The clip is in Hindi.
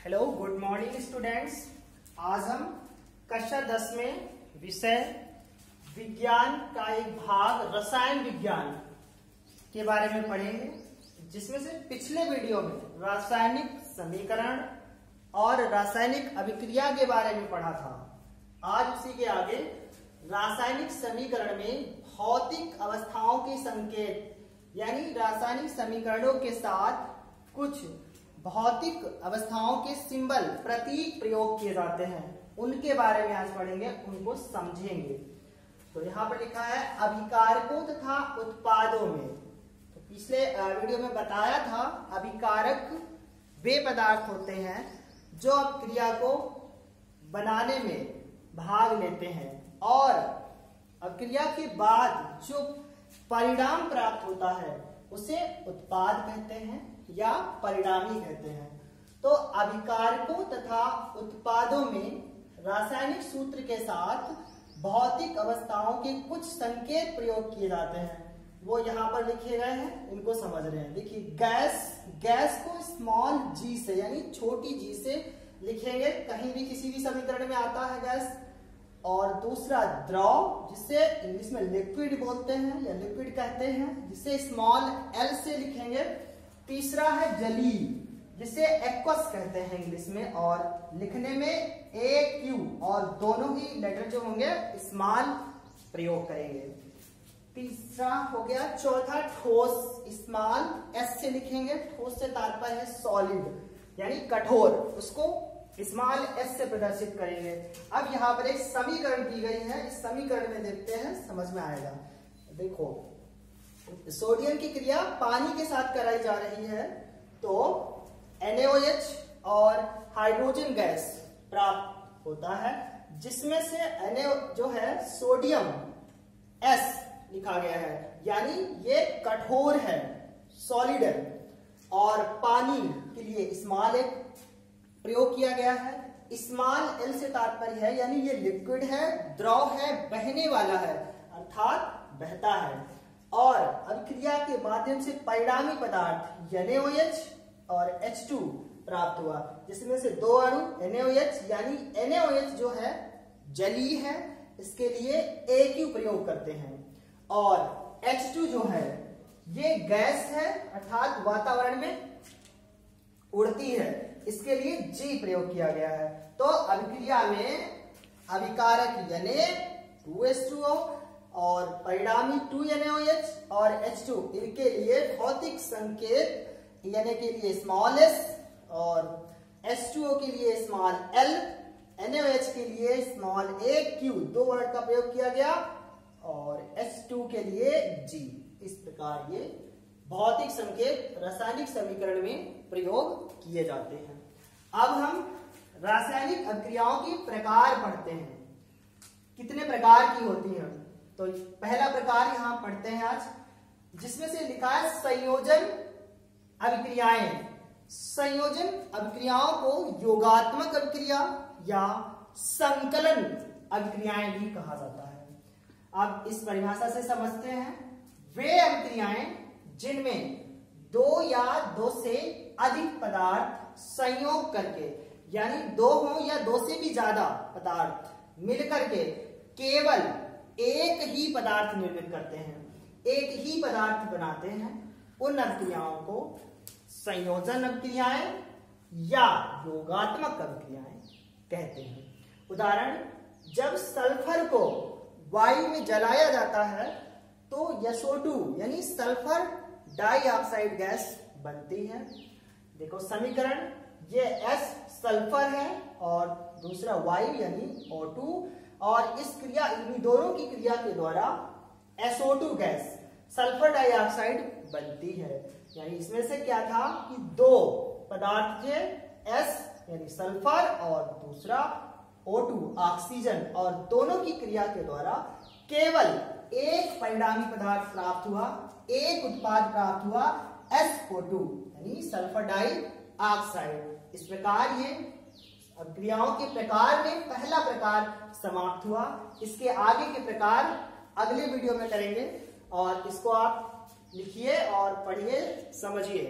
Hello, good morning students. आज हम कक्षा 10 में विषय विज्ञान का एक भाग रसायन विज्ञान के बारे में पढ़ेंगे, जिसमें से पिछले वीडियो में रासायनिक समीकरण और रासायनिक अभिक्रिया के बारे में पढ़ा था। आज उसी के आगे रासायनिक समीकरण में भौतिक अवस्थाओं के संकेत यानी रासायनिक समीकरणों के साथ कुछ भौतिक अवस्थाओं के सिंबल प्रतीक प्रयोग किए जाते हैं, उनके बारे में आज पढ़ेंगे, उनको समझेंगे। तो यहाँ पर लिखा है अभिकारकों तथा उत्पादों में। तो पिछले वीडियो में बताया था अभिकारक वे पदार्थ होते हैं जो अभिक्रिया को बनाने में भाग लेते हैं और अभिक्रिया के बाद जो परिणाम प्राप्त होता है उसे उत्पाद कहते हैं या परिणामी कहते हैं। तो अभिकारकों तथा उत्पादों में रासायनिक सूत्र के साथ भौतिक अवस्थाओं के कुछ संकेत प्रयोग किए जाते हैं, वो यहाँ पर लिखे गए हैं, इनको समझ रहे हैं। देखिए, गैस को स्मॉल जी से यानी छोटी जी से लिखेंगे, कहीं भी किसी भी समीकरण में आता है गैस। और दूसरा द्रव, जिसे इंग्लिश में लिक्विड बोलते हैं या लिक्विड कहते हैं, जिसे स्मॉल एल से लिखेंगे। तीसरा है जलीय, जिसे एक्वस कहते हैं इंग्लिश में, और लिखने में ए क्यू, और दोनों ही लेटर जो होंगे स्मॉल प्रयोग करेंगे। तीसरा हो गया। चौथा ठोस, स्मॉल एस से लिखेंगे। ठोस से तात्पर्य है सॉलिड यानी कठोर, उसको स्मॉल एस से प्रदर्शित करेंगे। अब यहाँ पर एक समीकरण दी गई है, इस समीकरण में देखते हैं, समझ में आएगा। देखो, सोडियम की क्रिया पानी के साथ कराई जा रही है, तो NaOH और हाइड्रोजन गैस प्राप्त होता है, जिसमें से Na जो है सोडियम S लिखा गया है, यानी ये कठोर है, सॉलिड है, और पानी के लिए स्मॉल एक प्रयोग किया गया है। स्मॉल एल से तात्पर्य है यानी ये लिक्विड है, द्रव है, बहने वाला है, अर्थात बहता है। और अभिक्रिया के माध्यम से परिणामी पदार्थ NaOH और H2 प्राप्त हुआ, जिसमें से दो अणु NaOH यानी NaOH जो है जलीय है, इसके लिए AQ प्रयोग करते हैं, और H2 जो है ये गैस है, अर्थात वातावरण में उड़ती है, इसके लिए G प्रयोग किया गया है। तो अभिक्रिया में अभिकारक Na2H2O और परिणामी 2NaOH और H2, इनके लिए भौतिक संकेत Na के लिए स्मॉल s और H2O के लिए स्मॉल l, NaOH के लिए स्मॉल AQ, दो वर्ड का प्रयोग किया गया, और H2 के लिए G। इस प्रकार ये भौतिक संकेत रासायनिक समीकरण में प्रयोग किए जाते हैं। अब हम रासायनिक अभिक्रियाओं के प्रकार पढ़ते हैं, कितने प्रकार की होती हैं। तो पहला प्रकार यहां पढ़ते हैं आज, जिसमें से लिखा है संयोजन अभिक्रियाएं। संयोजन अभिक्रियाओं को योगात्मक अभिक्रिया या संकलन अभिक्रियाएं भी कहा जाता है। अब इस परिभाषा से समझते हैं, वे अभिक्रियाएं जिनमें दो या दो से अधिक पदार्थ संयोग करके, यानी दो हो या दो से भी ज्यादा पदार्थ मिलकर के केवल एक ही पदार्थ निर्मित करते हैं, एक ही पदार्थ बनाते हैं, उन अभिक्रियाओं को संयोजन अभिक्रियाएं या योगात्मक अभिक्रियाएं कहते हैं। उदाहरण, जब सल्फर को वायु में जलाया जाता है तो SO2 यानी सल्फर डाइऑक्साइड गैस बनती है। देखो समीकरण, ये S सल्फर है और दूसरा वायु यानी O2, और इस क्रिया, इन दोनों की क्रिया के द्वारा SO2 गैस सल्फर डाइऑक्साइड बनती है। यानी इसमें से क्या था कि दो पदार्थ थे, S यानी सल्फर और दूसरा O2 ऑक्सीजन, और दोनों की क्रिया के द्वारा केवल एक परिणामी पदार्थ प्राप्त हुआ, एक उत्पाद प्राप्त हुआ, SO2 यानी सल्फर डाइऑक्साइड। इस प्रकार ये अभिक्रियाओं के प्रकार में पहला प्रकार समाप्त हुआ। इसके आगे के प्रकार अगले वीडियो में करेंगे, और इसको आप लिखिए और पढ़िए, समझिए।